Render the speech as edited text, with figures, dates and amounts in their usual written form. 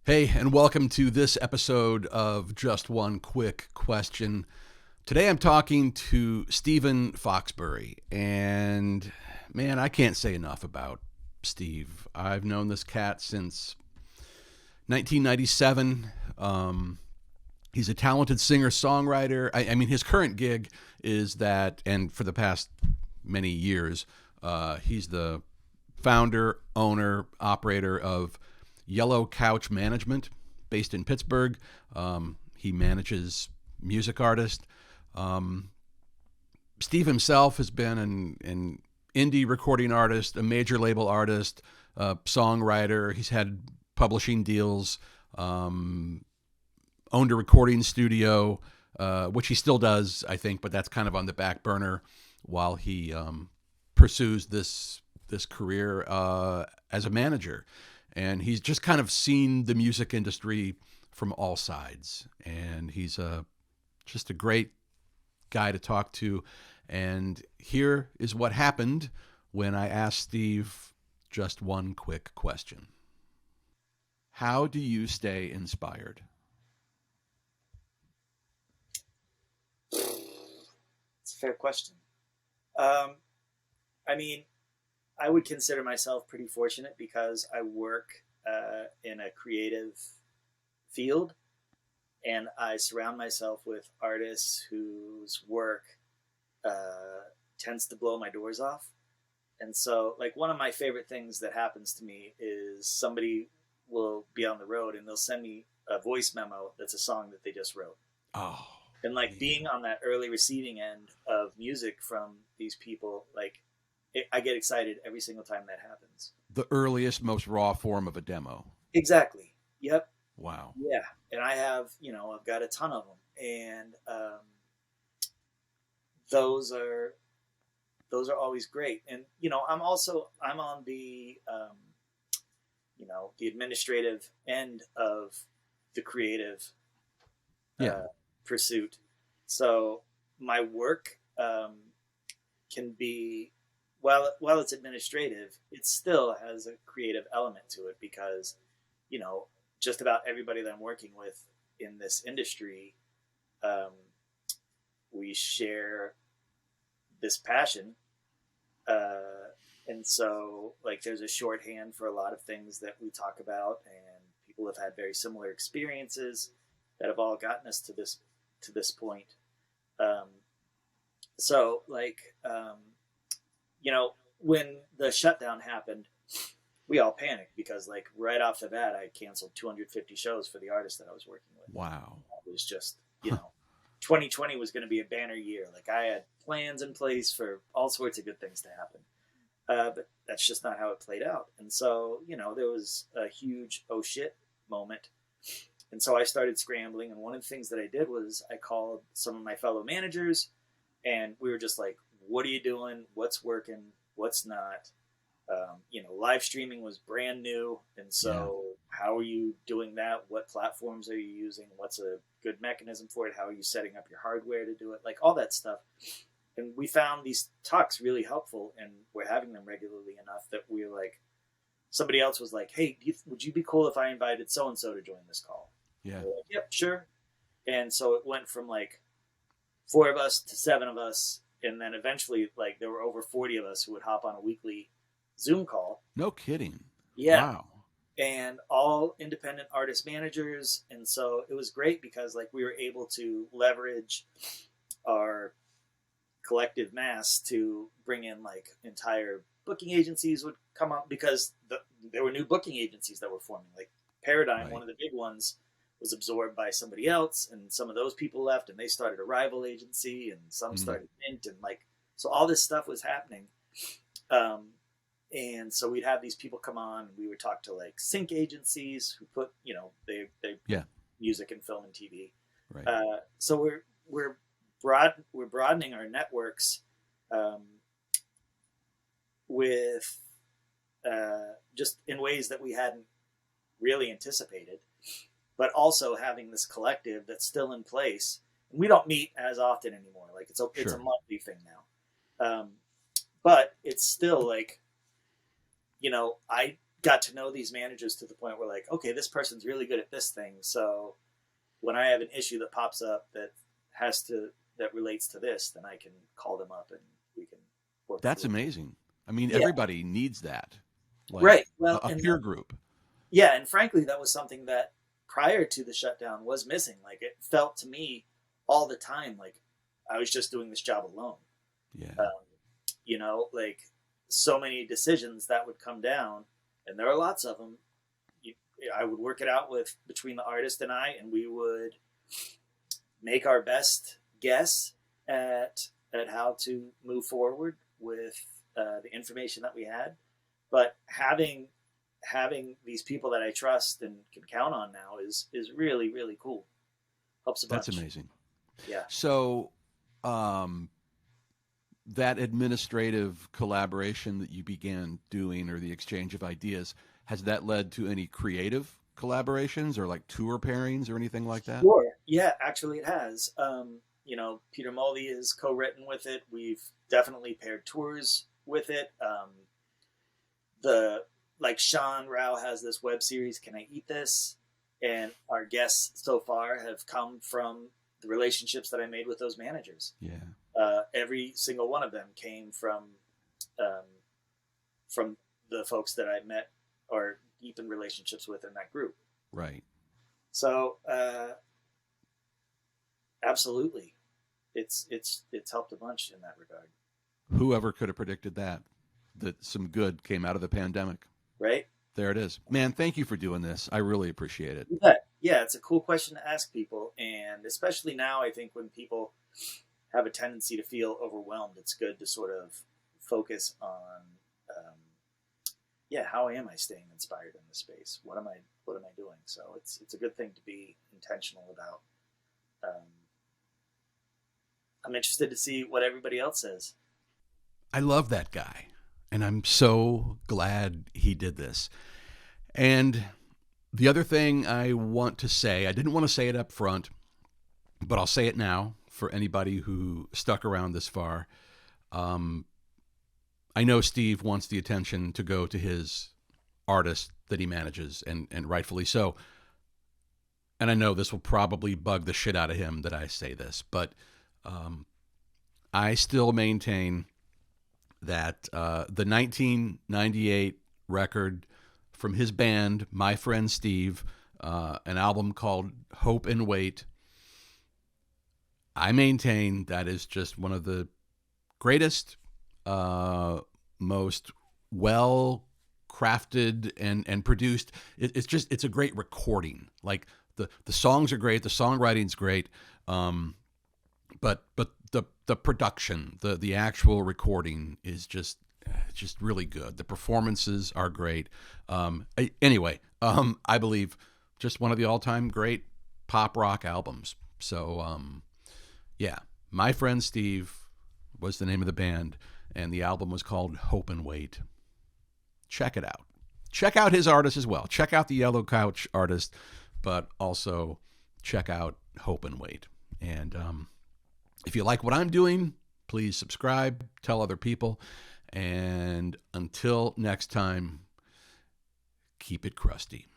Hey, and welcome to this episode of Just One Quick Question. Today I'm talking to Stephen Foxbury, and man, I can't say enough about Steve. I've known this cat since 1997. He's a talented singer-songwriter. I mean, his current gig is that, and for the past many years, he's the founder, owner, operator of Yellow Couch Management, based in Pittsburgh. He manages music artists. Um, Steve himself has been an indie recording artist, a major label artist, a songwriter. He's had publishing deals, owned a recording studio, which he still does, I think, but that's kind of on the back burner while he pursues this career as a manager. And he's just kind of seen the music industry from all sides. And he's just a great guy to talk to. And here is what happened when I asked Steve just one quick question. How do you stay inspired? It's a fair question. Um, I mean, I would consider myself pretty fortunate because I work in a creative field and I surround myself with artists whose work tends to blow my doors off. And so, like, one of my favorite things that happens to me is somebody will be on the road and they'll send me a voice memo that's a song that they just wrote. Oh, And, like, yeah. being on that early receiving end of music from these people, like, I get excited every single time that happens. The earliest, most raw form of a demo. Exactly. Yep. Wow. Yeah. And I have, I've got a ton of them, and those are always great. And I'm on the administrative end of the creative Yeah. pursuit. So my work can be, while it's administrative, it still has a creative element to it because, just about everybody that I'm working with in this industry, um, we share this passion. And so, like, there's a shorthand for a lot of things that we talk about, and people have had very similar experiences that have all gotten us to this point. Um, so, like, when the shutdown happened, we all panicked because, like, right off the bat, I canceled 250 shows for the artist that I was working with. Wow. It was just, 2020 was going to be a banner year. Like, I had plans in place for all sorts of good things to happen. But that's just not how it played out. And so, there was a huge oh shit moment. And so I started scrambling. And one of the things that I did was I called some of my fellow managers and we were just like, what are you doing? What's working? What's not? Live streaming was brand new. And so how are you doing that? What platforms are you using? What's a good mechanism for it? How are you setting up your hardware to do it? Like, all that stuff. And we found these talks really helpful, and we're having them regularly enough that we're like, somebody else was like, hey, would you be cool if I invited so-and-so to join this call? Yeah. And we're like, yep, sure. And so it went from like 4 of us to 7 of us. And then eventually, like, there were over 40 of us who would hop on a weekly Zoom call. No kidding. Yeah. Wow. And all independent artist managers. And so it was great because, like, we were able to leverage our collective mass to bring in, like, entire booking agencies would come up because there were new booking agencies that were forming. Like Paradigm, Right. one of the big ones, was absorbed by somebody else, and some of those people left, and they started a rival agency, and some started Mint, and, like, so all this stuff was happening. And so we'd have these people come on, and we would talk to, like, sync agencies who put, they Yeah. music and film and TV. Right. So we're broadening our networks with just in ways that we hadn't really anticipated, but also having this collective that's still in place. And we don't meet as often anymore. Like, it's a Sure. monthly thing now, but it's still like, I got to know these managers to the point where like, okay, this person's really good at this thing. So when I have an issue that pops up that relates to this, then I can call them up and we can work. That's amazing. I mean, Yeah. everybody needs that. Like Right. Well, a peer group. Yeah. And frankly, that was something that prior to the shutdown was missing. Like it felt to me all the time like I was just doing this job alone. Yeah. You know, like so many decisions that would come down, and there are lots of them. I would work it out with between the artist and I, and we would make our best guess at how to move forward with the information that we had. But having these people that I trust and can count on now is really, really cool. Helps a bunch. That's amazing. Yeah. So, that administrative collaboration that you began doing, or the exchange of ideas, has that led to any creative collaborations or like tour pairings or anything like that? Sure. Yeah, actually it has. You know, Peter Mulvey is co-written with it. We've definitely paired tours with it. Like Sean Rao has this web series, Can I Eat This? And our guests so far have come from the relationships that I made with those managers. Yeah. Every single one of them came from the folks that I met or deepened relationships with in that group. Right. So, absolutely, it's helped a bunch in that regard. Whoever could have predicted that some good came out of the pandemic? Right. There it is. Man, thank you for doing this. I really appreciate it. Yeah, it's a cool question to ask people, and especially now, I think when people have a tendency to feel overwhelmed, it's good to sort of focus on, how am I staying inspired in this space? What am I doing? So it's a good thing to be intentional about. I'm interested to see what everybody else says. I love that guy, and I'm so glad he did this. And the other thing I want to say, I didn't want to say it up front, but I'll say it now for anybody who stuck around this far. I know Steve wants the attention to go to his artist that he manages, and rightfully so. And I know this will probably bug the shit out of him that I say this, but I still maintain that the 1998 record from his band, My Friend Steve, an album called Hope and Wait, I maintain that is just one of the greatest, most well-crafted and produced. It's a great recording. Like the songs are great, the songwriting's great, but the production, the actual recording is just really good. The performances are great. Anyway, I believe just one of the all-time great pop rock albums. So, yeah, My Friend Steve was the name of the band, and the album was called Hope and Wait. Check it out. Check out his artist as well. Check out the Yellow Couch artist, but also check out Hope and Wait. And if you like what I'm doing, please subscribe, tell other people, and until next time, keep it crusty.